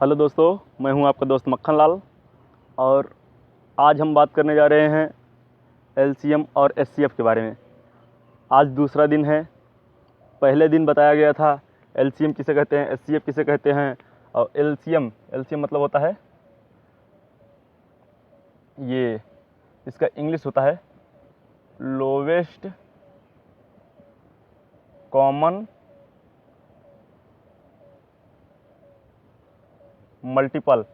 Hello दोस्तों, मैं हूं आपका दोस्त मक्खन लाल और आज हम बात करने जा रहे हैं एलसीएम और एचसीएफ के बारे में। आज दूसरा दिन है। पहले दिन बताया गया था एलसीएम किसे कहते हैं, एचसीएफ किसे कहते हैं। और एलसीएम मतलब होता है, ये इसका इंग्लिश होता है लोवेस्ट कॉमन मल्टीपल।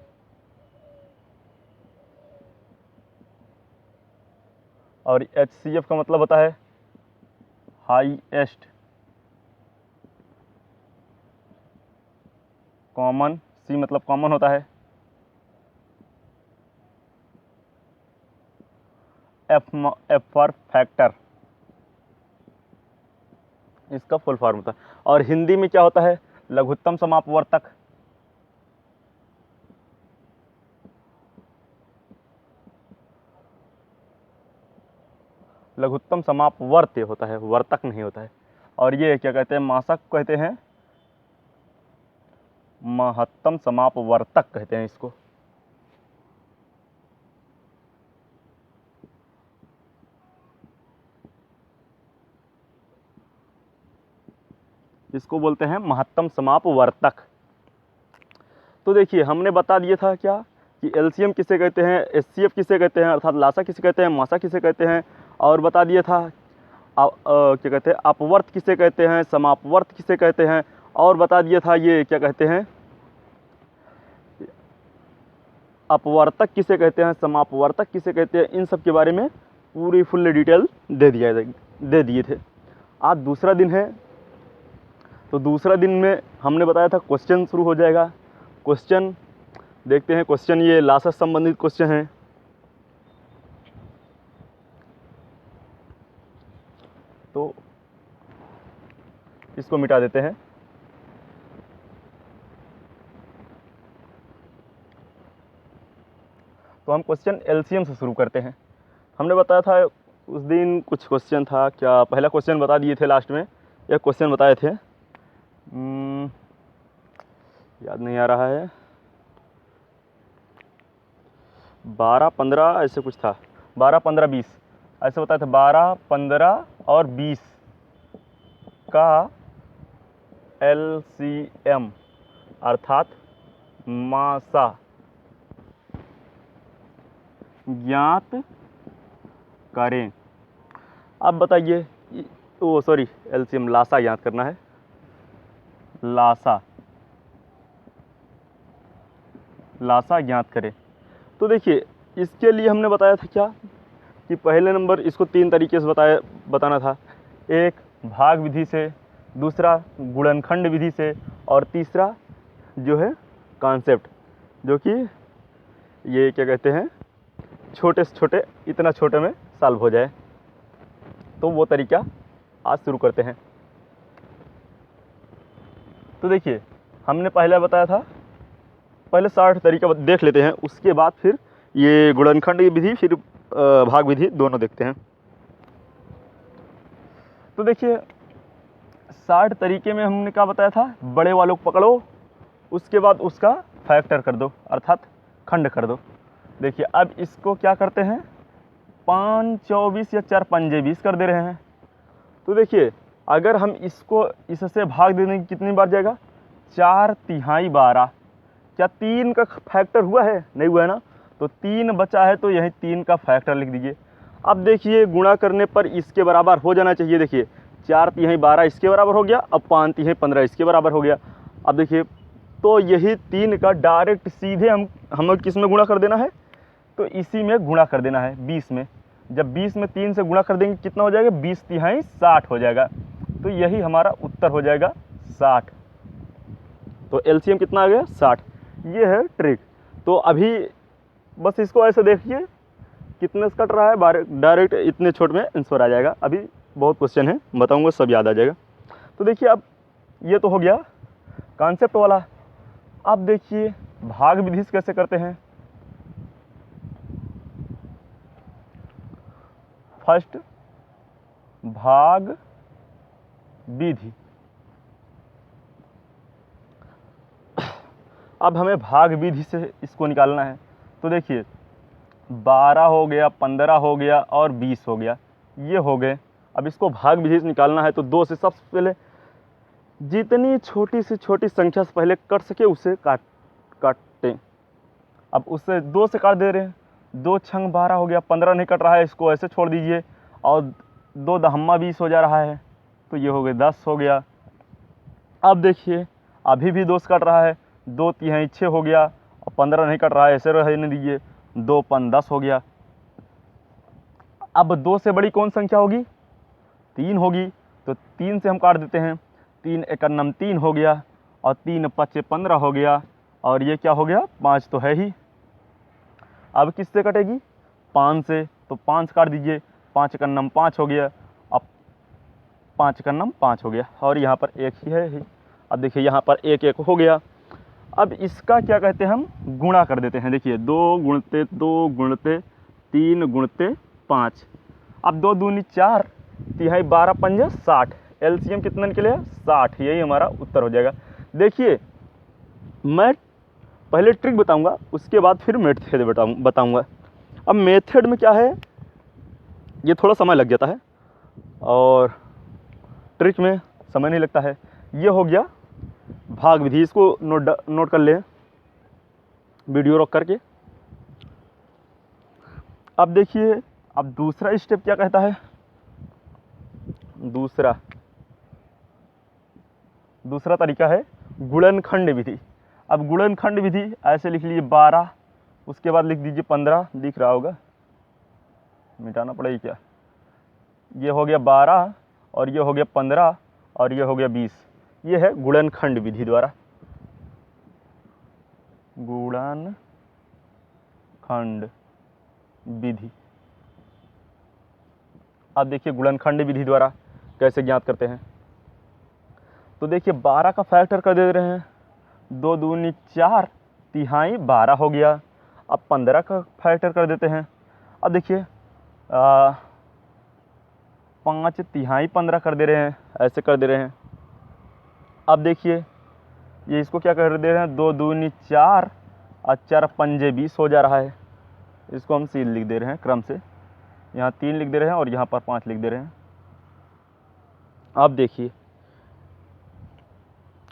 और एचसीएफ का मतलब होता है हाईएस्ट कॉमन। सी मतलब कॉमन होता है, एफ फॉर फैक्टर, इसका फुल फॉर्म होता है। और हिंदी में क्या होता है, लघुत्तम समापवर्तक। लघुत्तम समापवर्त्य होता है, वर्तक नहीं होता है। और ये क्या कहते हैं, मासक कहते हैं, महत्तम समापवर्तक कहते हैं इसको। इसको बोलते हैं महत्तम समापवर्तक। तो देखिए, हमने बता दिया था क्या कि एलसीएम किसे कहते हैं, एचसीएफ किसे कहते हैं, अर्थात लासा किसे कहते हैं, मासा किसे कहते हैं। और बता दिया था क्या कहते हैं, अपवर्त किसे कहते हैं, समापवर्त किसे कहते हैं। और बता दिया था ये क्या कहते हैं, अपवर्तक किसे कहते हैं, समापवर्तक किसे कहते हैं। इन सब के बारे में पूरी फुल डिटेल दे दिए थे। आज दूसरा दिन है, तो दूसरा दिन में हमने बताया था क्वेश्चन शुरू हो जाएगा। क्वेश्चन देखते हैं। क्वेश्चन ये लासा से संबंधित क्वेश्चन है। तो इसको मिटा देते हैं। तो हम क्वेश्चन एलसीएम से शुरू करते हैं। हमने बताया था उस दिन कुछ क्वेश्चन था, क्या पहला क्वेश्चन बता दिए थे लास्ट में, या क्वेश्चन बताए थे, याद नहीं आ रहा है। 12, 15 ऐसे कुछ था, 12, 15, 20 ऐसे बताया था। 12, 15 और 20 का एलसीएम अर्थात मासा ज्ञात करें। अब बताइए, ओ सॉरी, एलसीएम लासा ज्ञात करना है, लासा ज्ञात करें। तो देखिए, इसके लिए हमने बताया था क्या कि पहले नंबर इसको 3 तरीके से बताना था। एक भाग विधि से, दूसरा गुणनखंड विधि से, और तीसरा जो है कॉन्सेप्ट, जो कि ये क्या कहते हैं, छोटे से छोटे, इतना छोटे में सॉल्व हो जाए। तो वो तरीका आज शुरू करते हैं। तो देखिए, हमने पहले बताया था, पहले 60 तरीका देख लेते हैं, उसके बाद फिर ये गुणनखंड विधि, फिर भाग विधि दोनों देखते हैं। तो देखिए, 60 तरीके में हमने क्या बताया था, बड़े वालों को पकड़ो, उसके बाद उसका फैक्टर कर दो, अर्थात खंड कर दो। देखिए, अब इसको क्या करते हैं, 5, 24 या 4 पंजे 20 कर दे रहे हैं। तो देखिए, अगर हम इसको इससे भाग दे देंगे, कितनी बार जाएगा, 4 तिहाई 12। क्या 3 का फैक्टर हुआ है, नहीं हुआ है ना। तो 3 बचा है, तो यही 3 का फैक्टर लिख दीजिए। अब देखिए, गुणा करने पर इसके बराबर हो जाना चाहिए। देखिए, 4 तिहाई 12 इसके बराबर हो गया, अब 5 तिहाई 15 इसके बराबर हो गया। अब देखिए, तो यही 3 का डायरेक्ट सीधे हमें किस में गुणा कर देना है, तो इसी में गुणा कर देना है, 20 में। जब 20 में 3 से गुणा कर देंगे, कितना हो जाएगा, 20 तिहाई 60 हो जाएगा। तो यही हमारा उत्तर हो जाएगा, 60। तो एलसीएम कितना आ गया, 60। ये है ट्रिक। तो अभी बस इसको ऐसे देखिए, कितने से कट रहा है, डायरेक्ट इतने छोटे में आंसर आ जाएगा। अभी बहुत क्वेश्चन है, बताऊंगा, सब याद आ जाएगा। तो देखिए, अब ये तो हो गया कॉन्सेप्ट वाला। अब देखिए, भाग विधि से कैसे करते हैं। फर्स्ट भाग विधि, अब हमें भाग विधि से इसको निकालना है। तो देखिए 12 हो गया, 15 हो गया और 20 हो गया, ये हो गए। अब इसको भाग विधि से निकालना है तो 2 से सबसे पहले जितनी छोटी से छोटी संख्या से पहले कट सके उसे काटें। अब उससे 2 से काट दे रहे हैं, 2 छंग 12 हो गया, 15 नहीं कट रहा है, इसको ऐसे छोड़ दीजिए और 2 दहम्मा 20 हो जा रहा है, तो ये हो गए 10 हो गया। अब देखिए अभी भी 2 से कट रहा है, 2 तिहाई 6 हो गया और 15 नहीं कट रहा है, ऐसे रहने दीजिए, 2 पन 10 हो गया। अब 2 से बड़ी कौन संख्या होगी? 3 होगी, तो 3 से हम काट देते हैं, 3 एकन्नम 3 हो गया और 3 पच्चे 15 हो गया और ये क्या हो गया? 5 तो है ही। अब किससे कटेगी? 5 से, तो 5 काट दीजिए, 5 एकन्नम 5 हो गया, अब 5 एकन्नम 5 हो गया और यहाँ पर 1 ही है ही। अब देखिए यहाँ पर 1 1 हो गया। अब इसका क्या कहते हैं, हम गुणा कर देते हैं। देखिए 2 गुणते 2 गुणते 3 गुणते 5, अब 2 दूनी 4, तिहाई 12 पंजे 60, एलसीएम कितना निकलेगा? 60, यही हमारा उत्तर हो जाएगा। देखिए मैं पहले ट्रिक बताऊंगा, उसके बाद फिर मेथड बताऊंगा। अब मेथड में क्या है, ये थोड़ा समय लग जाता है और ट्रिक में समय नहीं लगता है। ये हो गया भाग विधि, इसको नोट कर लें वीडियो रोक करके। अब देखिए अब दूसरा स्टेप क्या कहता है, दूसरा तरीका है गुणनखंड विधि। अब गुणनखंड विधि ऐसे लिख लीजिए 12, उसके बाद लिख दीजिए 15, दिख रहा होगा, मिटाना पड़ेगा क्या, ये हो गया 12 और ये हो गया 15 और ये हो गया 20, ये है गुणनखंड विधि द्वारा, गुणनखंड विधि। अब देखिए गुणनखंड विधि द्वारा कैसे ज्ञात करते हैं। तो देखिए 12 का फैक्टर कर दे रहे हैं, 2 दूनी 4, तिहाई 12 हो गया। अब 15 का फैक्टर कर देते हैं, अब देखिए 5 तिहाई 15 कर दे रहे हैं, ऐसे कर दे रहे हैं। अब देखिए ये इसको क्या कर दे रहे हैं, 2 दूनी 4 और 4 पंजे 20 हो जा रहा है, इसको हम सील लिख दे रहे हैं क्रम से, यहाँ 3 लिख दे रहे हैं और यहाँ पर 5 लिख दे रहे हैं। अब देखिए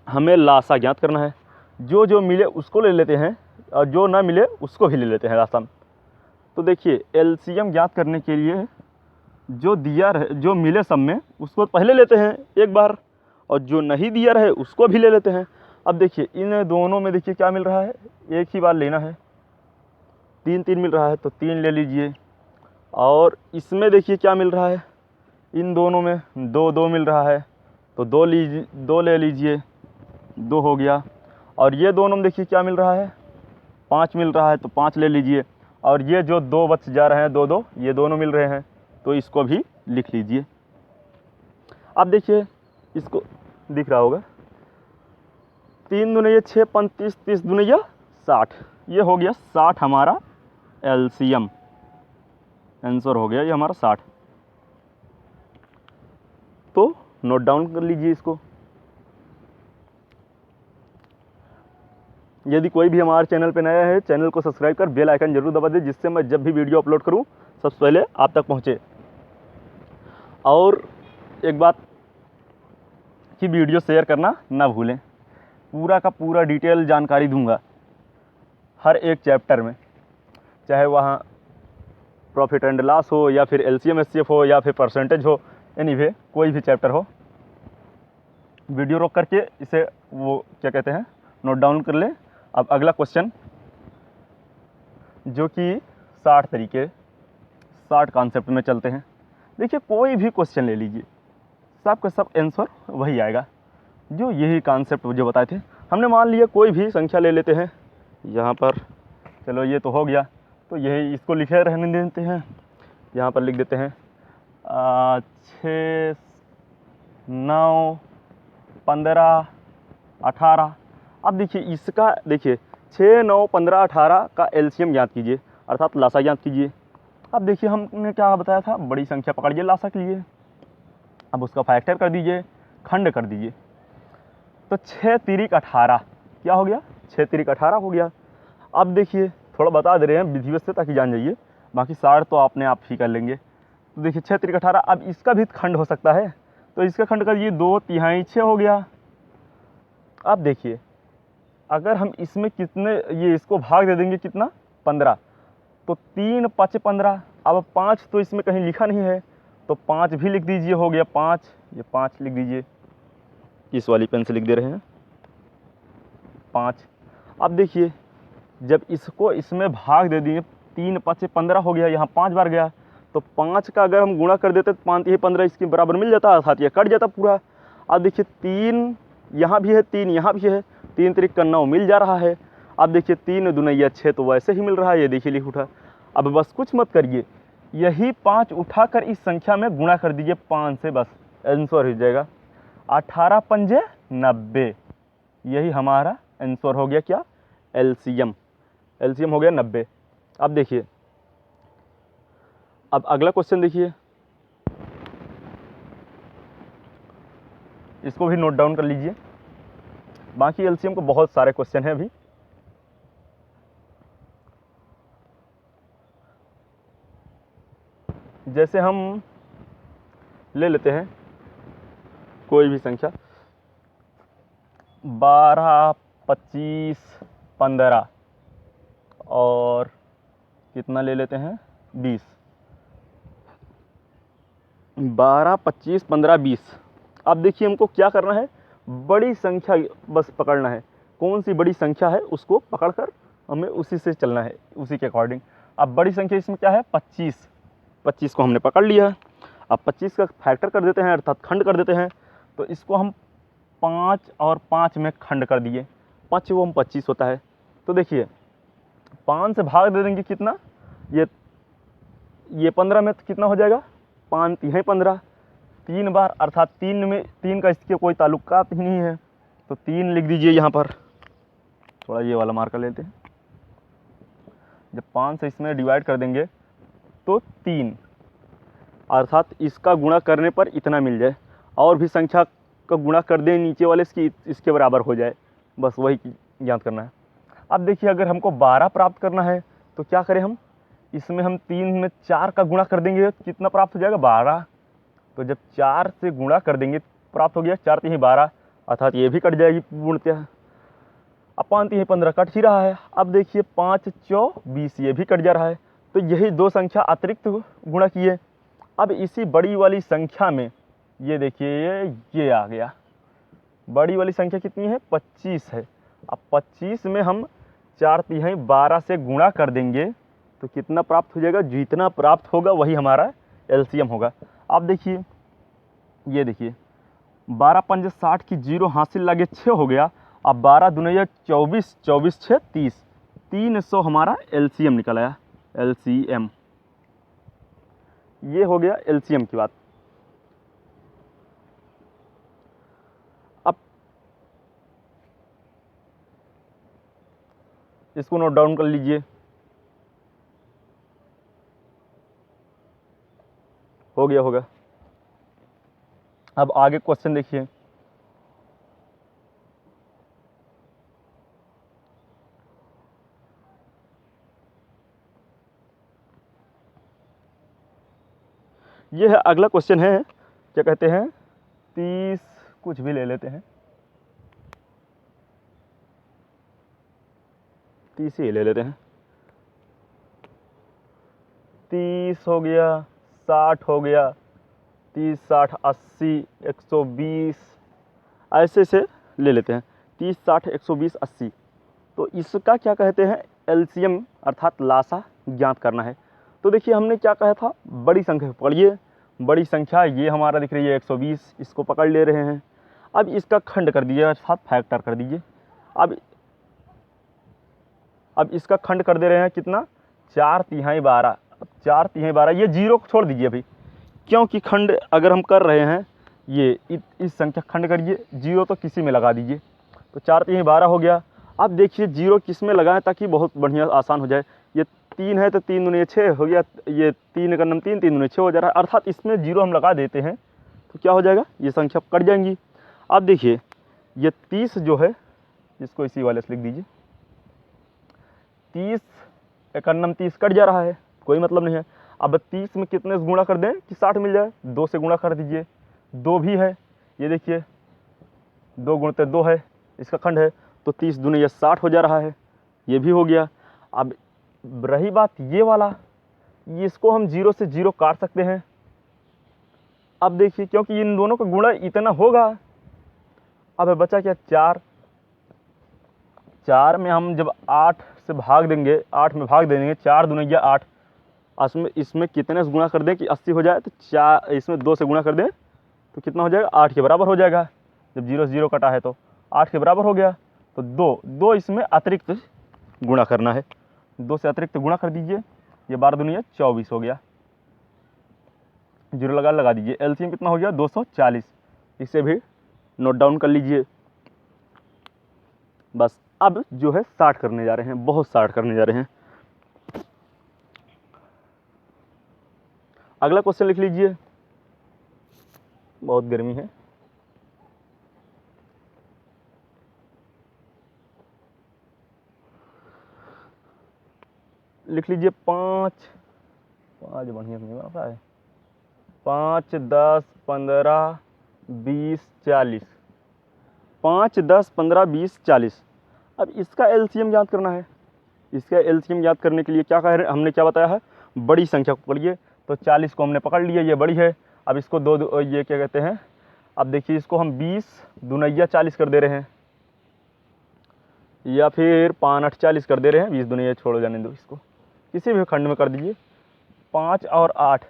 हमें लासा ज्ञात करना है, जो जो मिले उसको ले लेते हैं और जो ना मिले उसको भी ले लेते हैं लासा में। तो देखिए एलसीएम ज्ञात करने के लिए जो दिया रहे, जो मिले सब में उसको पहले लेते हैं एक बार, और जो नहीं दिया रहे उसको भी ले लेते हैं। अब देखिए इन दोनों में देखिए क्या मिल रहा है, एक ही बार लेना है, 3 3 मिल रहा है तो 3 ले लीजिए, और इसमें देखिए क्या मिल रहा है, इन दोनों में 2 2 मिल रहा है तो 2 ले लीजिए, 2 हो गया। और ये दोनों में देखिए क्या मिल रहा है, 5 मिल रहा है तो 5 ले लीजिए, और ये जो 2 बच जा रहे हैं 2 2, ये दोनों मिल रहे हैं तो इसको भी लिख लीजिए। अब देखिए इसको दिख रहा होगा, 3 दूनी 6 35, 30 दूनी 60, ये हो गया 60 हमारा एलसीएम, आंसर हो गया ये हमारा 60। तो नोट डाउन कर लीजिए इसको। यदि कोई भी हमारे चैनल पे नया है, चैनल को सब्सक्राइब कर बेल आइकन जरूर दबा दे, जिससे मैं जब भी वीडियो अपलोड करूं सबसे पहले आप तक पहुंचे। और एक बात कि वीडियो शेयर करना ना भूलें, पूरा का पूरा डिटेल जानकारी दूंगा हर एक चैप्टर में, चाहे वहाँ प्रॉफिट एंड लॉस हो या फिर एलसीएम एचसीएफ हो या फिर परसेंटेज हो, एनीवे कोई भी चैप्टर हो, वीडियो रोक करके इसे वो क्या कहते हैं नोट डाउन कर ले। अब अगला क्वेश्चन जो कि 60 तरीके 60 कॉन्सेप्ट में चलते हैं। देखिए कोई भी क्वेश्चन ले लीजिए, सब का सब आंसर वही आएगा, जो यही कॉन्सेप्ट जो बताए थे। हमने मान लिया कोई भी संख्या ले लेते हैं, यहाँ पर चलो ये तो हो गया, तो यही इसको लिखे रहने देते हैं, यहाँ पर लिख देते हैं 6 9 15 18। अब देखिए इसका देखिए 6 9 15 18 का एलसीएम ज्ञात कीजिए, अर्थात लासा ज्ञात कीजिए। अब देखिए हमने क्या बताया था, बड़ी संख्या पकड़िए लासा के लिए, अब उसका फैक्टर कर दीजिए, खंड कर दीजिए। तो 6 तिरिक 18 क्या हो गया 6 तिरिक 18 हो गया। अब देखिए थोड़ा बता दे रहे हैं विधिवत से ताकि जान जाइए, बाकी सार तो आपने आप ही कर लेंगे। तो देखिए 6 तिरिक 18, अब इसका भी खंड हो सकता है, तो इसका खंड करिए 2 तिहाई 6 हो गया। अब देखिए अगर हम इसमें कितने ये इसको भाग दे देंगे कितना 15, तो 3 5 15। अब 5 तो इसमें कहीं लिखा नहीं है, तो 5 भी लिख दीजिए, हो गया 5, ये 5 लिख दीजिए, इस वाली पेन से लिख दे रहे हैं 5। अब देखिए जब इसको इसमें भाग दे दिए 3 5 15 हो गया, यहाँ 5 बार गया, तो 5 का अगर हम गुणा कर देते तो 5 ये 15 इसके बराबर मिल जाता, अर्थात ये कट जाता पूरा। अब देखिए 3 यहाँ भी है, 3 यहाँ भी है, 3 तिरिक का 9 मिल जा रहा है। अब देखिए 3 दुनैया 6 तो वैसे ही मिल रहा है, ये देखिए लिख उठा। अब बस कुछ मत करिए, यही 5 उठाकर इस संख्या में गुणा कर दीजिए 5 से, बस आंसर हो जाएगा 18 पंजे 90। यही हमारा आंसर हो गया क्या, एलसीएम। एलसीएम हो गया 90। अब देखिए अब अगला क्वेश्चन देखिए, इसको भी नोट डाउन कर लीजिए, बाकी एलसीएम को बहुत सारे क्वेश्चन हैं अभी। जैसे हम ले लेते हैं कोई भी संख्या 12 25 15 और कितना ले लेते हैं 20। 12 25 15 20। अब देखिए हमको क्या करना है, बड़ी संख्या बस पकड़ना है, कौन सी बड़ी संख्या है उसको पकड़कर हमें उसी से चलना है, उसी के अकॉर्डिंग। अब बड़ी संख्या इसमें क्या है 25, 25 को हमने पकड़ लिया। अब 25 का फैक्टर कर देते हैं, अर्थात खंड कर देते हैं, तो इसको हम 5 और 5 में खंड कर दिए, 5 वो 25 होता है। तो देखिए 5 से भाग दे देंगे कितना, ये 15 में तो कितना हो जाएगा 5 तिहाई 15, 3 बार, अर्थात 3 में 3 का इसके कोई ताल्लुकात ही नहीं है, तो 3 लिख दीजिए यहाँ पर। थोड़ा ये वाला मार्कर लेते हैं, जब 5 से इसमें डिवाइड कर देंगे तो 3, अर्थात इसका गुणा करने पर इतना मिल जाए, और भी संख्या का गुणा कर दें नीचे वाले इसके बराबर हो जाए, बस वही ज्ञात करना है। अब देखिए अगर हमको 12 प्राप्त करना है तो क्या करें हम, इसमें हम 3 में 4 का गुणा कर देंगे, कितना प्राप्त हो जाएगा 12। तो जब 4 से गुणा कर देंगे प्राप्त हो गया 4 तिहाई 12, अर्थात ये भी कट जाएगी पूर्णतः। अब 5 तिहाई 15 कट ही रहा है। अब देखिए 5 चौ 20, ये भी कट जा रहा है, तो यही 2 संख्या अतिरिक्त गुणा किए। अब इसी बड़ी वाली संख्या में ये देखिए ये आ गया, बड़ी वाली संख्या कितनी है 25 है। अब 25 में हम 4 तिहाई 12 से गुणा कर देंगे तो कितना प्राप्त हो जाएगा, जितना प्राप्त होगा वही हमारा एलसीएम होगा। अब देखिए ये देखिए 12 पंजे 60 की 0 हासिल लगे 6 हो गया। अब 12 दुनिया 24, 24 6 30, 300 हमारा एलसीएम निकल आया, एलसीएम। ये हो गया एलसीएम की बात। अब इसको नोट डाउन कर लीजिए, हो गया होगा। अब आगे क्वेश्चन देखिए, ये है अगला क्वेश्चन है, क्या कहते हैं 30 कुछ भी ले लेते हैं, 30 ही ले लेते हैं। 30 हो गया, 60 हो गया, 30 60 80 120, ऐसे से ले लेते हैं 30 60 120 80। तो इसका क्या कहते हैं एलसीएम, अर्थात लासा ज्ञात करना है। तो देखिए हमने क्या कहा था, बड़ी संख्या पढ़िए, बड़ी संख्या ये हमारा दिख रही है 120, इसको पकड़ ले रहे हैं। अब इसका खंड कर दीजिए, अर्थात फैक्टर कर दीजिए। अब इसका खंड कर दे रहे हैं कितना 4 तिहाई 12। अब 4 तिहाई 12, ये 0 को छोड़ दीजिए अभी, क्योंकि खंड अगर हम कर रहे हैं ये इस संख्या खंड करिए, 0 तो किसी में लगा दीजिए, तो 4 तिहाई 12 हो गया। अब देखिए 0 किस में लगाएं ताकि बहुत बढ़िया आसान हो जाए। ये 3 है तो 3 दूनी 6 हो गया, ये 3 का नम 3, 3 दूनी 6 हो जा रहा है, अर्थात इसमें 0 हम लगा देते हैं तो क्या हो जाएगा, ये संख्या कट जाएंगी। अब देखिए ये 30 जो है इसको इसी वाले से लिख दीजिए, 30 91 30 कट जा रहा है, कोई मतलब नहीं है। अब 30 में कितने से गुणा कर दें कि 60 मिल जाए, 2 से गुणा कर दीजिए, 2 भी है, ये देखिए 2 गुणते 2 है, इसका खंड है, तो 30 दूनी ये 60 हो जा रहा है, ये भी हो गया। अब रही बात ये वाला, इसको हम 0 से 0 काट सकते हैं। अब देखिए क्योंकि इन दोनों का गुणा इतना होगा, अब बचा क्या 4, 4 में हम जब 8 से भाग देंगे, 8 में भाग देंगे, 4 दूनी 8, इसमें कितने से गुणा कर दें कि 80 हो जाए, तो 4 इसमें 2 से गुणा कर दें तो कितना हो जाएगा, 8 के बराबर हो जाएगा। जब 0 से 0 कटा है तो 8 के बराबर हो गया, तो 2 इसमें अतिरिक्त गुणा करना है, 2 से अतिरिक्त गुणा कर दीजिए, ये 12 दूनी 24 हो गया, 0 लगा दीजिए। एलसीएम कितना हो गया 240, इसे भी नोट डाउन कर लीजिए। बस अब जो है 60 करने जा रहे हैं, बहुत 60 करने जा रहे हैं। अगला क्वेश्चन लिख लीजिए, बहुत गर्मी है। लिख लीजिए 5 बढ़िया नहीं बना है, 5 10 15 20 40, 5 10 15 20 40। अब इसका एलसीएम याद करना है। इसका एलसीएम याद करने के लिए क्या कह रहे हैं, हमने क्या बताया है, बड़ी संख्या को पकड़िए, तो 40 को हमने पकड़ लिया, ये बड़ी है। अब इसको ये क्या कहते हैं, अब देखिए इसको हम 20 दूनैया 40 कर दे रहे हैं, या फिर 5 8 40 कर दे रहे हैं, 20 दूनैया छोड़ो, जाने दो, इसको किसी भी खंड में कर दीजिए। 5 और 8,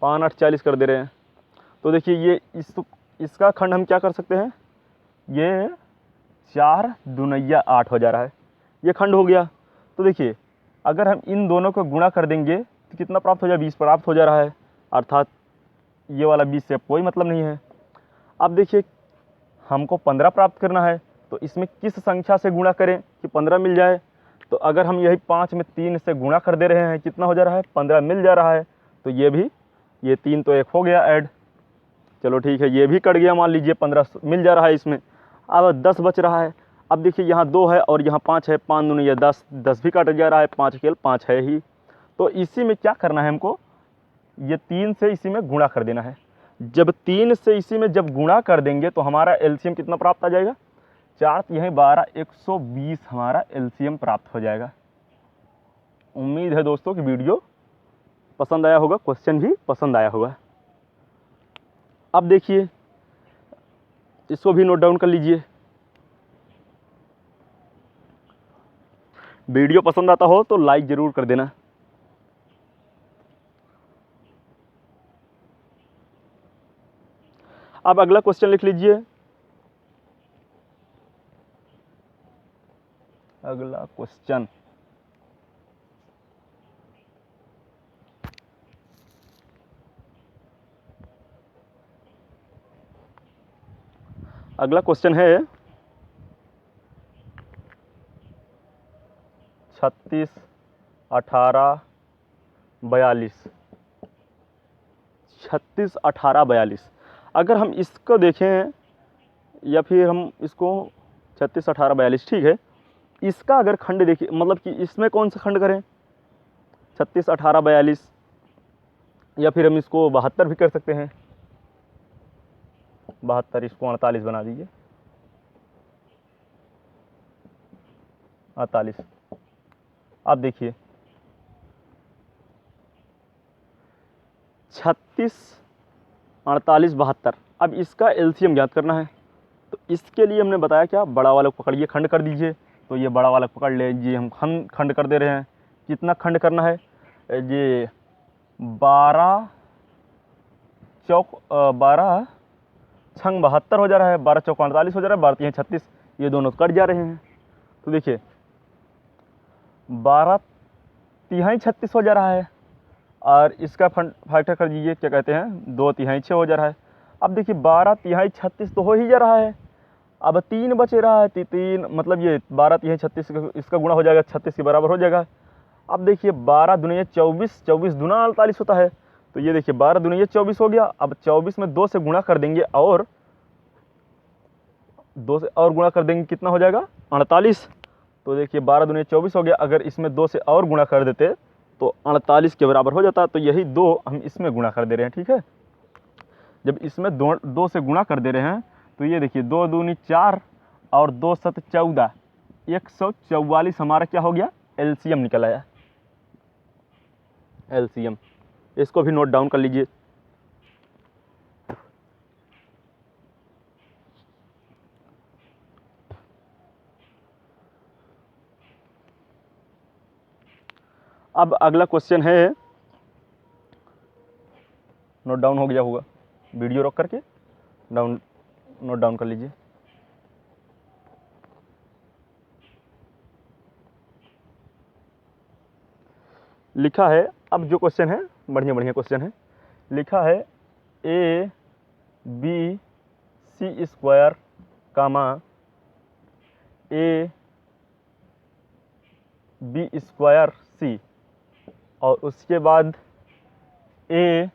5 8 40 कर दे रहे हैं, तो देखिए ये इसका खंड हम क्या कर सकते हैं, ये 4 दूनैया 8 हो जा रहा है, ये खंड हो गया। तो देखिए अगर हम इन दोनों को गुणा कर देंगे तो कितना प्राप्त हो जाए, 20 प्राप्त हो जा रहा है, अर्थात ये वाला 20 से कोई मतलब नहीं है। अब देखिए हमको 15 प्राप्त करना है, तो इसमें किस संख्या से गुणा करें कि 15 मिल जाए। तो अगर हम यही 5 में 3 से गुणा कर दे रहे हैं, कितना हो जा रहा है, 15 मिल जा रहा है, तो ये भी, ये 3 तो 1 हो गया ऐड, चलो ठीक है, ये भी कट गया, मान लीजिए 15 मिल जा रहा है इसमें। अब 10 बच रहा है। अब देखिए यहाँ 2 है और यहाँ 5 है, 5 दूनी 10, 10 भी कट जा रहा है, 5 केवल 5 है ही। तो इसी में क्या करना है हमको, ये 3 से इसी में गुणा कर देना है। जब 3 से इसी में जब गुणा कर देंगे तो हमारा एलसीएम कितना प्राप्त आ जाएगा, 4 यहीं 12 120 हमारा एलसीएम प्राप्त हो जाएगा। उम्मीद है दोस्तों कि वीडियो पसंद आया होगा, क्वेश्चन भी पसंद आया होगा। अब देखिए इसको भी नोट डाउन कर लीजिए। वीडियो पसंद आता हो तो लाइक जरूर कर देना। अब अगला क्वेश्चन लिख लीजिए। अगला क्वेश्चन, अगला क्वेश्चन है 36 18 42, 36 18 42। अगर हम इसको देखें या फिर हम इसको 36 18 42, ठीक है, इसका अगर खंड देखिए, मतलब कि इसमें कौन सा खंड करें, 36 18 42, या फिर हम इसको 72 भी कर सकते हैं, 72, इसको 48 बना दीजिए, 48। आप देखिए 36 48 72। अब इसका एलसीएम ज्ञात करना है, तो इसके लिए हमने बताया क्या, बड़ा वाला को पकड़िए, खंड कर दीजिए। तो ये बड़ा वाला पकड़ लीजिए, हम खंड कर दे रहे हैं। कितना खंड करना है, ये 12 चौक 12 छंग 72 हो जा रहा है, 12 चौक 48 हो जा रहा है, 12 36, ये दोनों कट जा रहे हैं। तो देखिए 12 तिहाई 36 हो जा रहा है, और इसका फैक्टर कर दीजिए, क्या कहते हैं, 2 तिहाई 6 हो जा रहा है। अब देखिए 12 तिहाई 36 तो हो ही जा रहा है, अब 3 बच रहा है, 3 मतलब ये 12 तिहाई 36 इसका गुणा हो जाएगा, 36 के बराबर हो जाएगा। अब देखिए 12 दूनी 24, 24 दूना 48 होता है, तो ये देखिए 12 दूनी 24 हो गया। अब 24 में 2 से गुणा कर देंगे, और 2 से और गुणा कर देंगे, कितना हो जाएगा 48। तो देखिए 12 दूनी 24 हो गया। अगर इसमें 2 से और गुणा कर देते तो 48 के बराबर हो जाता। तो यही 2 हम इसमें गुणा कर दे रहे हैं, ठीक है। जब इसमें 2 से गुणा कर दे रहे हैं तो ये देखिए 2 दूनी 4 और 2 7 14, 144 हमारा क्या हो गया, एलसीएम निकल आया। एलसीएम, इसको भी नोट डाउन कर लीजिए। अब अगला क्वेश्चन है, नोट डाउन हो गया होगा, वीडियो रोक करके नोट डाउन कर लीजिए। लिखा है, अब जो क्वेश्चन है बढ़िया बढ़िया क्वेश्चन है। लिखा है A B C square comma A B square C, और उसके बाद ए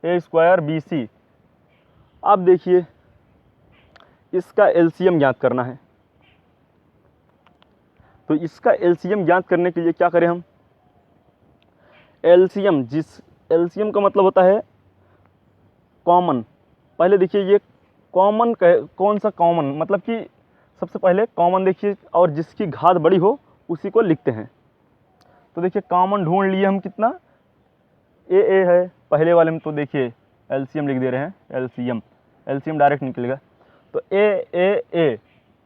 स्क्वायर बी सी। अब देखिए इसका एलसीएम ज्ञात करना है। तो इसका एलसीएम ज्ञात करने के लिए क्या करें हम, एलसीएम एलसीएम का मतलब होता है कॉमन। पहले देखिए ये कॉमन कौन सा कॉमन, मतलब कि सबसे पहले कॉमन देखिए, और जिसकी घात बड़ी हो उसी को लिखते हैं। तो देखिए कॉमन ढूंढ लिए हम, कितना ए है पहले वाले में, तो देखिए एलसीएम लिख दे रहे हैं, एलसीएम डायरेक्ट निकलेगा। तो ए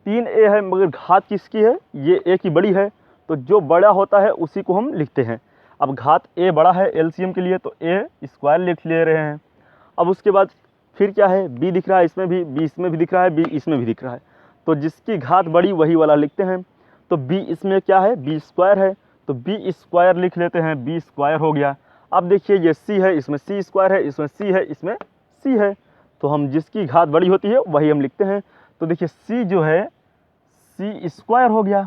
3 ए है, मगर घात किसकी है, ये ए की बड़ी है, तो जो बड़ा होता है उसी को हम लिखते हैं। अब घात ए बड़ा है एलसीएम के लिए, तो ए स्क्वायर लिख ले रहे हैं। अब उसके बाद फिर क्या है, बी दिख रहा है इसमें भी, बी इसमें भी दिख रहा है, बी इसमें भी दिख रहा है, तो जिसकी घात बड़ी वही वाला लिखते हैं। तो बी इसमें क्या है, बी स्क्वायर है, तो बी स्क्वायर लिख लेते हैं, बी स्क्वायर हो गया। अब देखिए ये सी है, इसमें सी स्क्वायर है, इसमें सी है, इसमें सी है, तो हम जिसकी घात बड़ी होती है वही हम लिखते हैं। तो देखिए सी जो है सी स्क्वायर हो गया।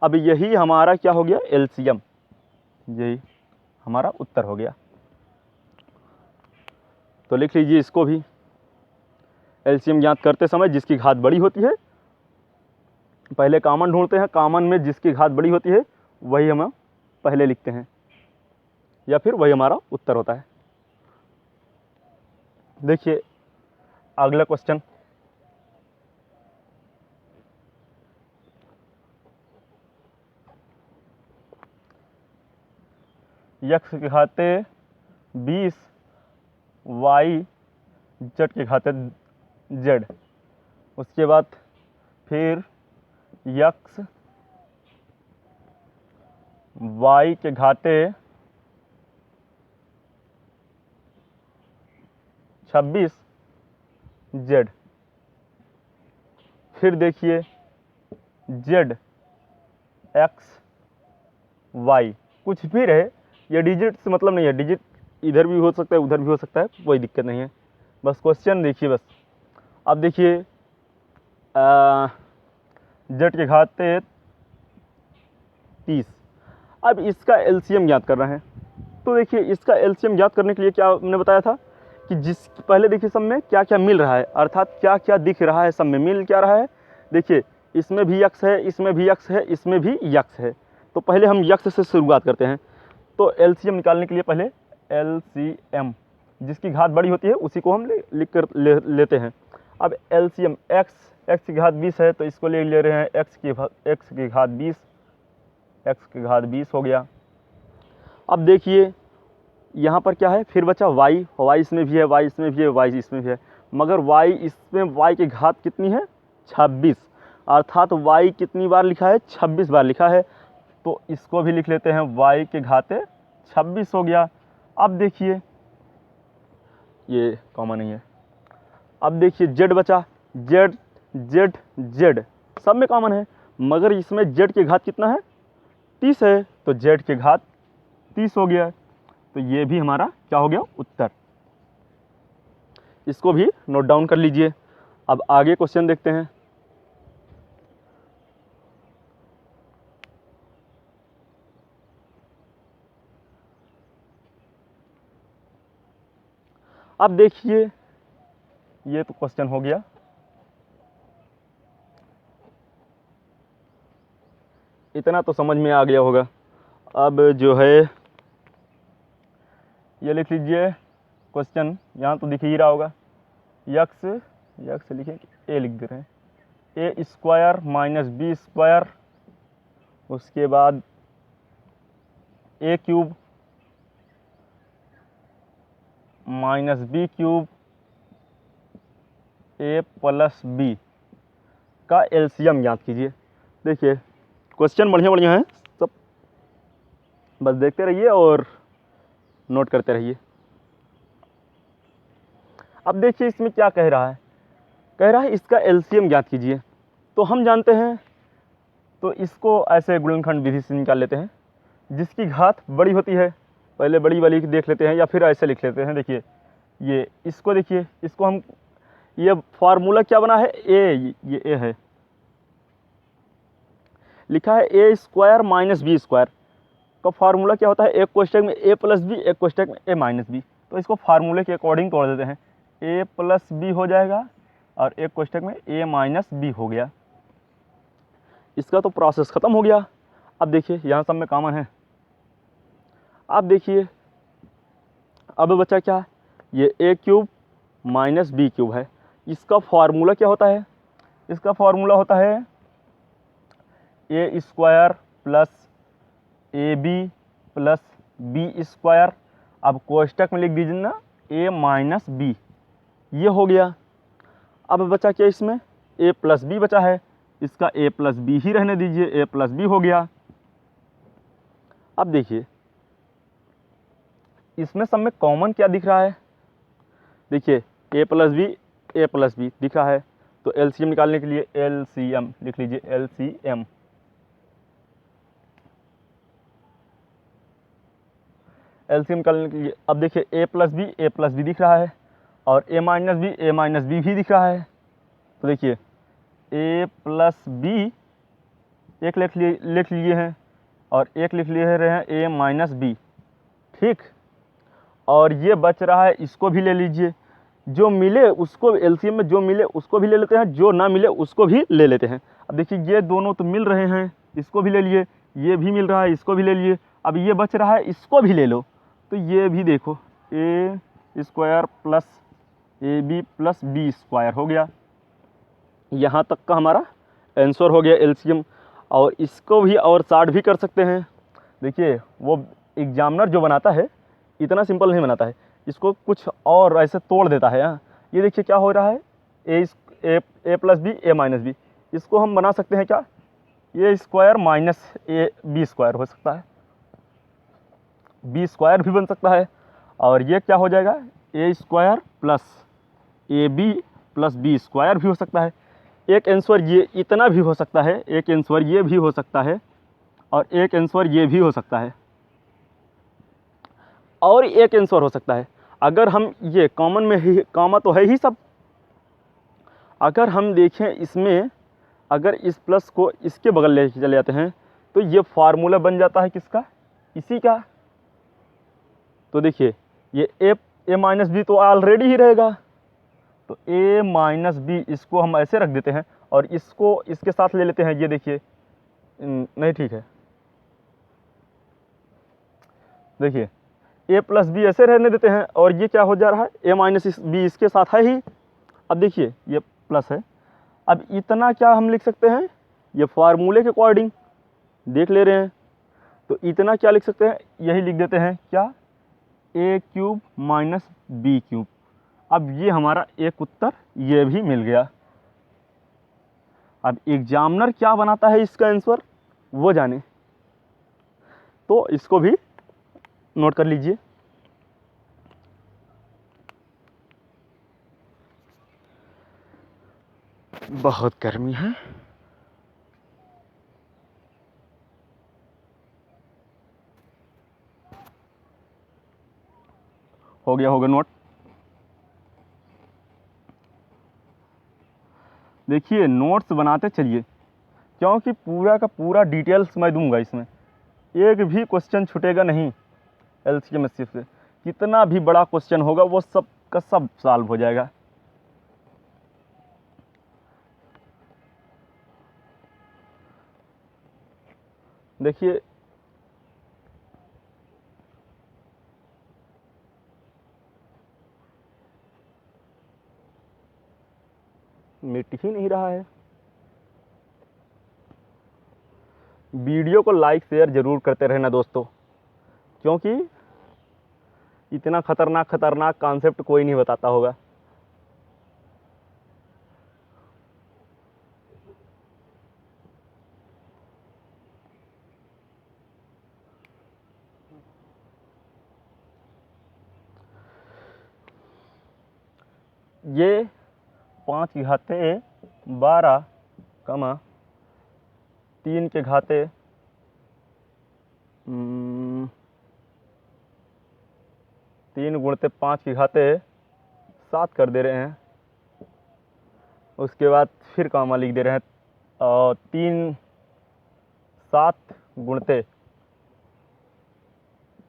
अब यही हमारा क्या हो गया, एलसीएम, यही हमारा उत्तर हो गया। तो लिख लीजिए इसको भी, एलसीएम ज्ञात करते समय जिसकी घात बड़ी होती है, पहले कॉमन ढूंढते हैं, कॉमन में जिसकी घात बड़ी होती है वही हम पहले लिखते हैं, या फिर वही हमारा उत्तर होता है। देखिए अगला क्वेश्चन, एक्स के घाते 20 वाई जेड के घाते जेड, उसके बाद फिर एक्स वाई के घाते 26 जेड, फिर देखिए जेड एक्स वाई, कुछ भी रहे, ये डिजिट से मतलब नहीं है, डिजिट इधर भी हो सकता है उधर भी हो सकता है, कोई दिक्कत नहीं है, बस क्वेश्चन देखिए बस। अब देखिए जेड के घाते 30, अब इसका एलसीएम ज्ञात करना है। तो देखिए इसका एलसीएम ज्ञात करने के लिए क्या मैंने बताया था कि जिस पहले देखिए सब में क्या क्या मिल रहा है, अर्थात क्या क्या दिख रहा है, सब में मिल क्या रहा है। देखिए इसमें भी यक्स है, इसमें भी यक्स है, इसमें भी यक्स है, तो पहले हम यक्स से शुरुआत करते हैं। तो एलसीएम निकालने के लिए पहले एलसीएम, जिसकी घात बड़ी होती है उसी को हम लिख कर लेते हैं। अब एलसीएम एक्स की घात 20 है, तो इसको ले रहे हैं एक्स की घात 20, एक्स की घात 20 हो गया। अब देखिए यहाँ पर क्या है, फिर बचा वाई इसमें भी है, वाई इसमें भी है, वाई इसमें भी है, मगर वाई इसमें वाई की घात कितनी है, 26, अर्थात वाई कितनी बार लिखा है, 26 बार लिखा है, तो इसको भी लिख लेते हैं, वाई के घाते 26 हो गया। अब देखिए ये कॉमन नहीं है। अब देखिए जेड बचा, जेड जेड जेड सब में कॉमन है, मगर इसमें जेड की घात कितना है, 30 है, तो जेड की घात 30 हो गया। तो ये भी हमारा क्या हो गया, उत्तर। इसको भी नोट डाउन कर लीजिए। अब आगे क्वेश्चन देखते हैं। अब देखिए ये तो क्वेश्चन हो गया, इतना तो समझ में आ गया होगा। अब जो है ये लिख लीजिए क्वेश्चन, यहाँ तो दिख ही रहा होगा। यक्स लिखें ए लिख दे रहे हैं, ए स्क्वायर माइनस बी स्क्वायर, उसके बाद ए क्यूब माइनस बी क्यूब ए प्लस बी का एलसीएम ज्ञात कीजिए। देखिए क्वेश्चन बढ़िया बढ़िया हैं सब, बस देखते रहिए और नोट करते रहिए। अब देखिए इसमें क्या कह रहा है, कह रहा है इसका एलसीएम ज्ञात कीजिए। तो हम जानते हैं, तो इसको ऐसे गुणनखंड विधि से निकाल लेते हैं। जिसकी घात बड़ी होती है, पहले बड़ी वाली देख लेते हैं या फिर ऐसे लिख लेते हैं। देखिए ये इसको देखिए, इसको हम, ये फार्मूला क्या बना है, ये ए है, लिखा है A square minus B square का फार्मूला क्या होता है, एक कोष्टक में ए प्लस बी, एक कोष्टक में ए माइनस बी। तो इसको फार्मूले के अकॉर्डिंग तोड़ देते हैं, ए प्लस बी हो जाएगा और एक कोष्टक में ए माइनस बी हो गया। इसका तो प्रोसेस ख़त्म हो गया। अब देखिए यहाँ सब में कॉमन है। अब देखिए अब बचा क्या, ये ए क्यूब माइनस बी क्यूब है। इसका फार्मूला क्या होता है, इसका फार्मूला होता है A square plus A B plus B square. अब कोष्टक में लिख दीजिए ना ए माइनस बी, ये हो गया। अब बचा क्या, इसमें ए प्लस बी बचा है, इसका ए प्लस बी ही रहने दीजिए, ए प्लस बी हो गया। अब देखिए इसमें सब में कॉमन क्या दिख रहा है, देखिए ए प्लस बी दिख रहा है। तो एलसीएम निकालने के लिए एलसीएम लिख लीजिए, एलसीएम निकालने के लिए। अब देखिए ए प्लस बी दिख रहा है और ए माइनस बी भी दिख रहा है। तो देखिए ए प्लस बी एक लिख लिए हैं और एक लिख लिए रहे हैं ए माइनस बी, ठीक। और ये बच रहा है, इसको भी ले लीजिए, जो मिले उसको एलसीएम में जो मिले उसको भी ले लेते हैं, जो ना मिले उसको भी ले लेते हैं। अब देखिए ये दोनों तो मिल रहे हैं, इसको भी ले लिए, ये भी मिल रहा है, इसको भी ले लिए। अब ये बच रहा है, इसको भी ले लो। तो ये भी देखो A square plus A B plus B square हो गया। यहाँ तक का हमारा आंसर हो गया एलसीएम। और इसको भी और शार्ट भी कर सकते हैं। देखिए वो एग्जामिनर जो बनाता है इतना सिंपल नहीं बनाता है, इसको कुछ और ऐसे तोड़ देता है। यहाँ ये देखिए क्या हो रहा है, A plus B A minus B, इसको हम बना सकते हैं क्या, A square minus A B square हो सकता है, बी स्क्वायर भी बन सकता है। और ये क्या हो जाएगा, A square plus A B plus B square भी हो सकता है। एक आंसर ये इतना भी हो सकता है, एक आंसर ये भी हो सकता है, और एक आंसर ये भी हो सकता है, और एक आंसर हो सकता है। अगर हम ये कॉमन में ही, कॉमा तो है ही सब, अगर हम देखें इसमें, अगर इस प्लस को इसके बगल ले चले जाते हैं तो ये फार्मूला बन जाता है किसका, इसी का। तो देखिए ये ए माइनस बी तो ऑलरेडी ही रहेगा, तो ए माइनस बी इसको हम ऐसे रख देते हैं और इसको इसके साथ ले लेते हैं। ये देखिए नहीं ठीक है, देखिए ए प्लस बी ऐसे रहने देते हैं और ये क्या हो जा रहा है, ए माइनस बी इसके साथ है ही। अब देखिए ये प्लस है, अब इतना क्या हम लिख सकते हैं, ये फार्मूले के अकॉर्डिंग देख ले रहे हैं, तो इतना क्या लिख सकते हैं, यही लिख देते हैं क्या, ए क्यूब माइनस बी क्यूब। अब ये हमारा एक उत्तर ये भी मिल गया। अब एग्जामिनर क्या बनाता है इसका आंसर वो जाने, तो इसको भी नोट कर लीजिए। बहुत गर्मी है, हो गया होगा नोट। देखिए नोट्स बनाते चलिए, क्योंकि पूरा का पूरा डिटेल्स मैं दूंगा इसमें, एक भी क्वेश्चन छूटेगा नहीं एलसीएम एचसीएफ से। कितना भी बड़ा क्वेश्चन होगा वो सब का सब सॉल्व हो जाएगा। देखिए मिट ही नहीं रहा है। वीडियो को लाइक शेयर जरूर करते रहना दोस्तों, क्योंकि इतना खतरनाक कॉन्सेप्ट कोई नहीं बताता होगा। ये 5 की घाते 12 कमा 3 के घाते 3 गुणते 5 की घाते 7 कर दे रहे हैं। उसके बाद फिर कामा लिख दे रहे हैं और 3 7 गुणते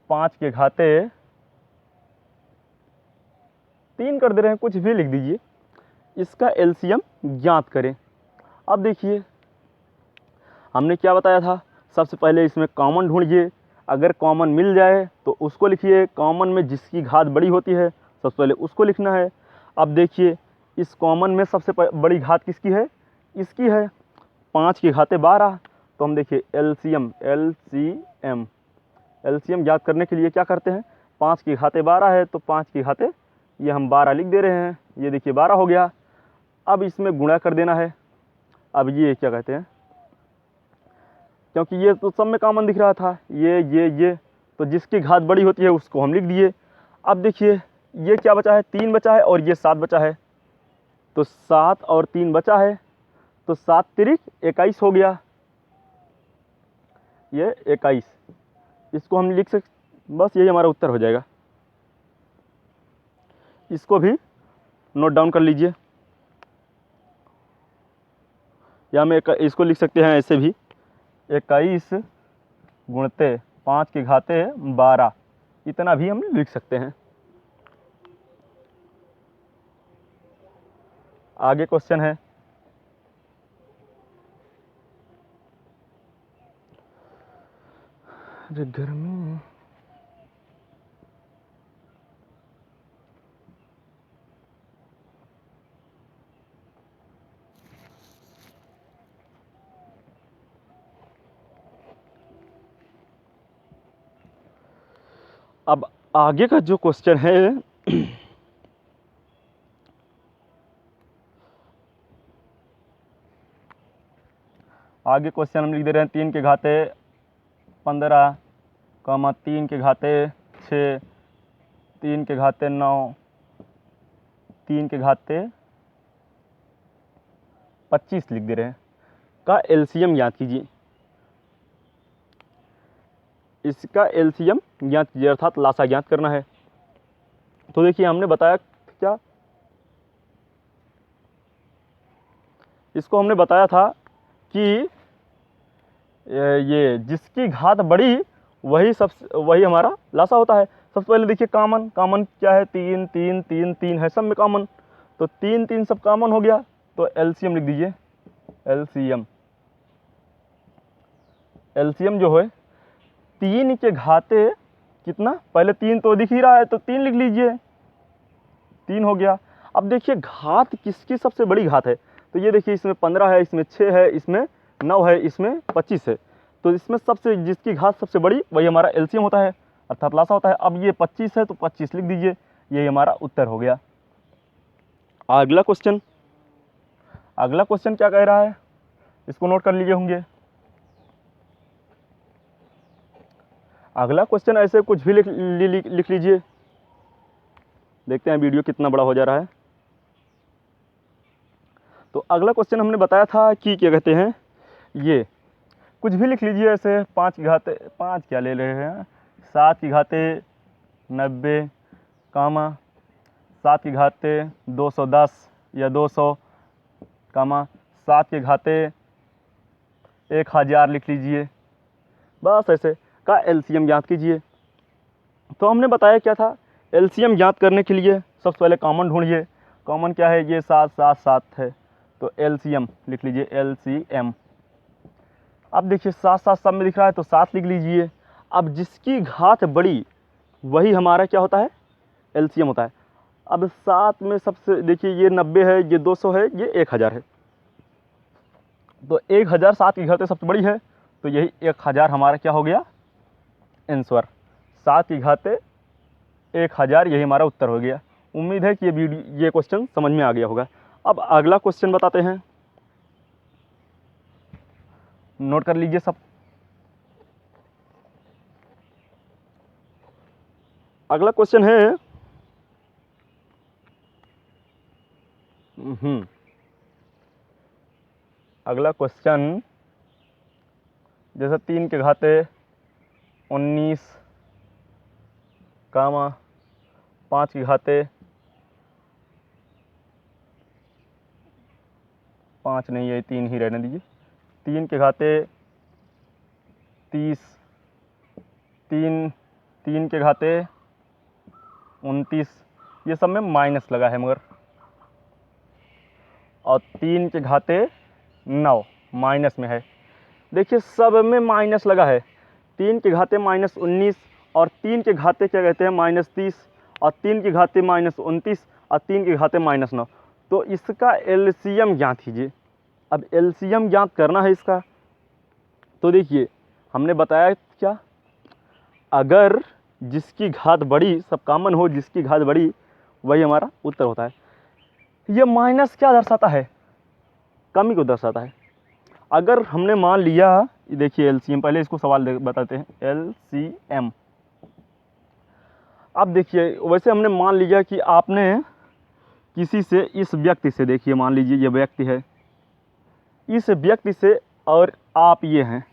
5 के घाते 3 कर दे रहे हैं, कुछ भी लिख दीजिए। इसका एलसीएम ज्ञात करें। अब देखिए हमने क्या बताया था, सबसे पहले इसमें कॉमन ढूंढिए, अगर कॉमन मिल जाए तो उसको लिखिए। कॉमन में जिसकी घात बड़ी होती है सबसे पहले उसको लिखना है। अब देखिए इस कॉमन में सबसे बड़ी घात किसकी है, इसकी है। 5 की घाते 12, तो हम देखिए एलसीएम एलसीएम ज्ञात करने के लिए क्या करते हैं, 5 की घाते 12 है तो 5 की घाते ये हम 12 लिख दे रहे हैं। ये देखिए 12 हो गया। अब इसमें गुणा कर देना है। अब ये क्या कहते हैं, क्योंकि ये तो सब में कॉमन दिख रहा था, ये तो जिसकी घात बड़ी होती है उसको हम लिख दिए। अब देखिए ये क्या बचा है, 3 बचा है और ये 7 बचा है, तो 7 और 3 बचा है, तो 7 तिरिक 21 हो गया। ये 21, इसको हम लिख सकते, बस यही हमारा उत्तर हो जाएगा। इसको भी नोट डाउन कर लीजिए, या मैं इसको लिख सकते हैं ऐसे भी, 21 गुणते 5 की घाते 12, इतना भी हम लिख सकते हैं। आगे क्वेश्चन है, अरे गर्मी, अब आगे का जो क्वेश्चन है आगे क्वेश्चन हम लिख दे रहे हैं 3 के घाते 15 कमा 3 के घाते 6, 3 के घाते 9, 3 के घाते 25 लिख दे रहे हैं। का एलसीएम ज्ञात कीजिए। इसका एलसीएम ज्ञात कीजिए, अर्थात लासा ज्ञात करना है। तो देखिए हमने बताया क्या, इसको हमने बताया था कि ये जिसकी घात बड़ी वही हमारा लासा होता है। सबसे पहले देखिए कॉमन क्या है, 3 3 3 3 है सब में कॉमन, तो 3 3 सब कॉमन हो गया, तो एलसीएम लिख दीजिए। एलसीएम जो है 3 के घाते कितना, पहले 3 तो दिख ही रहा है तो 3 लिख लीजिए, 3 हो गया। अब देखिए घात किसकी सबसे बड़ी घात है, तो ये देखिए इसमें 15 है, इसमें 6 है, इसमें 9 है, इसमें 25 है, तो इसमें सबसे जिसकी घात सबसे बड़ी वही हमारा एलसीएम होता है, अर्थात लासा होता है। अब ये 25 है तो 25 लिख दीजिए, यही हमारा उत्तर हो गया। अगला क्वेश्चन क्या कह रहा है, इसको नोट कर लीजिए होंगे। अगला क्वेश्चन ऐसे कुछ भी लिख लीजिए, देखते हैं वीडियो कितना बड़ा हो जा रहा है। तो अगला क्वेश्चन हमने बताया था कि क्या कहते हैं, ये कुछ भी लिख लीजिए ऐसे, 5 की घाते 5 क्या ले रहे हैं, 7 की घाते 90 कामा 7 की घाते 210 या 200 कामा 7 के घाते 1000 लिख लीजिए। बस ऐसे का एलसीएम ज्ञात कीजिए। तो हमने बताया क्या था, एलसीएम ज्ञात करने के लिए सबसे पहले कॉमन ढूंढिए। कॉमन क्या है, ये 7 7 7 है, तो एलसीएम लिख लीजिए, एलसीएम। अब देखिए 7 7 सब में दिख रहा है तो 7 लिख लीजिए। अब जिसकी घात बड़ी वही हमारा क्या होता है, एलसीएम होता है। अब 7 में सबसे देखिए ये 90 है, ये 200 है, ये 1000 है, तो 1000 7 की घात सबसे बड़ी है, तो यही 1000 हमारा क्या हो गया, आंसर। 7 की घात 1000 यही हमारा उत्तर हो गया। उम्मीद है कि ये क्वेश्चन समझ में आ गया होगा। अब अगला क्वेश्चन बताते हैं, नोट कर लीजिए सब। अगला क्वेश्चन है अगला क्वेश्चन जैसे 3 के घाते 19 कामा 5 की घाते 5 नहीं है, 3 ही रहने दीजिए। 3 के घाते 30, 3 के घाते 29, ये सब में माइनस लगा है मगर, और 3 के घाते 9 माइनस में है। देखिए सब में माइनस लगा है। 3 के घाते -19 और 3 के घाते क्या कहते हैं -30 और 3 के घाते -29 और 3 के घाते -9। तो इसका एलसीएम ज्ञात कीजिए। अब एलसीएम ज्ञात करना है इसका, तो देखिए हमने बताया क्या, अगर जिसकी घात बड़ी, सब कॉमन हो, जिसकी घात बड़ी वही हमारा उत्तर होता है। ये माइनस क्या दर्शाता है, कमी को दर्शाता है। अगर हमने मान लिया, देखिए एलसीएम, पहले इसको सवाल बताते हैं, एलसीएम। अब देखिए वैसे हमने मान लिया कि आपने किसी से, इस व्यक्ति से, देखिए मान लीजिए ये व्यक्ति है, इस व्यक्ति से और आप ये हैं,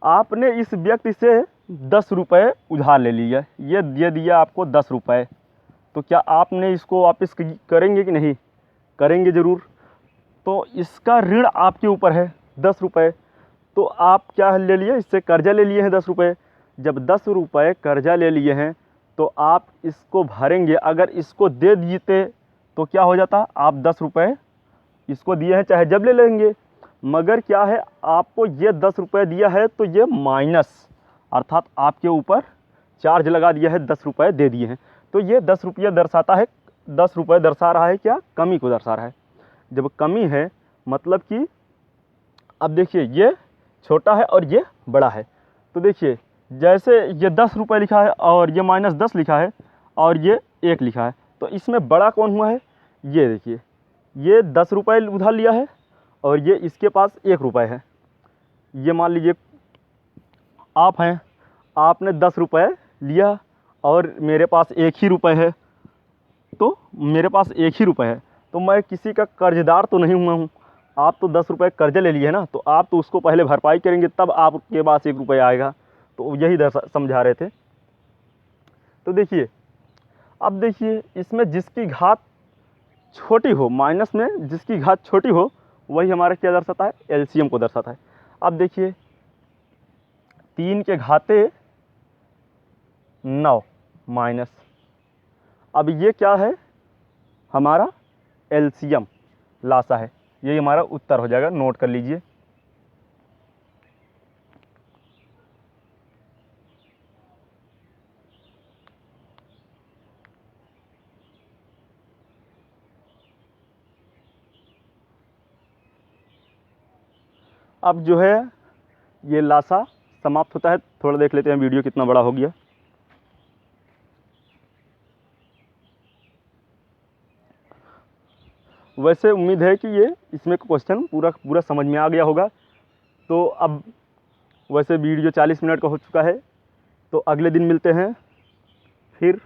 आपने इस व्यक्ति से 10 रुपये उधार ले लिया, ये दे दिया आपको 10 रुपये, तो क्या आपने इसको वापस करेंगे कि नहीं, करेंगे ज़रूर। तो इसका ऋण आपके ऊपर है 10 रुपये, तो आप क्या ले लिए, इससे कर्जा ले लिए हैं 10 रुपये। जब 10 रुपये कर्जा ले लिए हैं तो आप इसको भरेंगे। अगर इसको दे दीते तो क्या हो जाता, आप 10 रुपये इसको दिए हैं, चाहे जब ले लेंगे, मगर क्या है, आपको ये 10 रुपये दिया है तो ये माइनस, अर्थात आपके ऊपर चार्ज लगा दिया है, 10 रुपये दे दिए हैं, तो ये 10 रुपये दर्शाता है, 10 रुपये दर्शा रहा है क्या, कमी को दर्शा रहा है। जब कमी है मतलब कि, अब देखिए ये छोटा है और ये बड़ा है, तो देखिए जैसे ये 10 रुपये लिखा है और ये -10 लिखा है और ये 1 लिखा है, तो इसमें बड़ा कौन हुआ है, ये देखिए, ये 10 रुपये उधार लिया है और ये इसके पास 1 रुपये है। ये मान लीजिए आप हैं, आपने 10 रुपये लिया और मेरे पास 1 ही रुपये है, तो मेरे पास 1 ही रुपये है, तो मैं किसी का कर्जदार तो नहीं हुआ हूँ। आप तो 10 रुपये कर्जा ले लिए है ना, तो आप तो उसको पहले भरपाई करेंगे, तब आपके पास 1 रुपये आएगा, तो यही समझा रहे थे। तो देखिए अब देखिए इसमें जिसकी घात छोटी हो, माइनस में जिसकी घात छोटी हो वही हमारा क्या दर्शाता है, एलसीएम को दर्शाता है। अब देखिए 3 के घाते 9 माइनस, अब ये क्या है, हमारा एलसीएम लासा है, यही हमारा उत्तर हो जाएगा, नोट कर लीजिए। अब जो है ये लासा समाप्त होता है। थोड़ा देख लेते हैं वीडियो कितना बड़ा हो गया। वैसे उम्मीद है कि ये इसमें क्वेश्चन पूरा समझ में आ गया होगा। तो अब वैसे वीडियो 40 मिनट का हो चुका है, तो अगले दिन मिलते हैं। फिर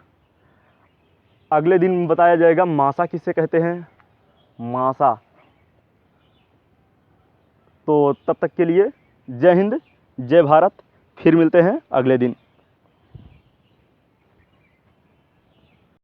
अगले दिन बताया जाएगा मासा किसे कहते हैं, मासा। तो तब तक के लिए जय हिंद, जय भारत। फिर मिलते हैं अगले दिन।